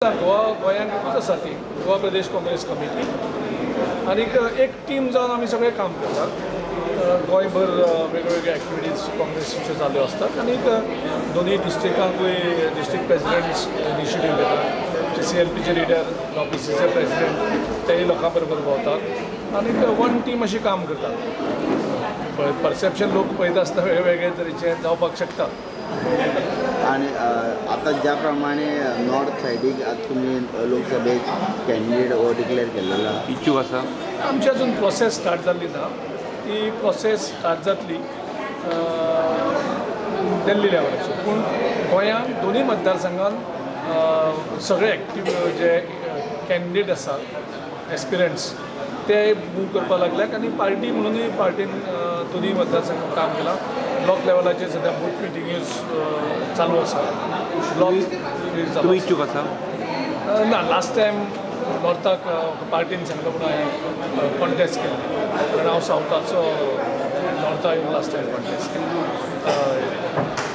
गोंयांत एकूच आसा ती गोवा प्रदेश काँग्रेस कमिटी आनी एक टीम जावन आमी सगळे काम करतात गोंयभर वेगवेगळे एक्टिविटीज काँग्रेसीच्यो चालू आसतात आनी दोनूय डिस्ट्रिक्टांकूय डिस्ट्रिक्ट प्रेसिडेंट्स इनिशिएटीव घेतात CLPचे लिडर OPCचे प्रेसिडेंट तेय लोकां बरोबर भोंवतात आनी वन टीम अशी काम करतात. परसेप्शन लोक पळयता आसतना वेगवेगळे तरेचे जावपाक शकता. आणि आता ज्या प्रमाणे नॉर्थ सायडीक आता तुम्ही लोकसभेक कॅन्डिडेट हो डिक्लेअर केलेला इच्छुक आसा. आमची अजून प्रोसेस स्टार्ट जाल्ली ना. ती प्रोसेस स्टार्ट जातली दिल्ली लेवलाची, पूण गोंयांत दोनूय मतदारसंघात सगळे एक्टीव जे कॅन्डिडेट आसात एस्पिरंट्स ते मूव करपाक लागल्यात आनी पार्टी म्हणूनय पार्टीन दोनूय मतदारसंघात काम केलां. ब्लॉक लेवलाचेर सद्या बूथ मिटिंग्स चालू आसा. ब्लॉक तुम्ही इच्छुक आसा. ना, लास्ट टायम नॉर्थाक पार्टीन सांगलो म्हणून हांवें कॉन्टेस्ट केलें कारण हांव सावथाचो नॉर्थाक येवन लास्ट टायम कॉन्टेस्ट केलें.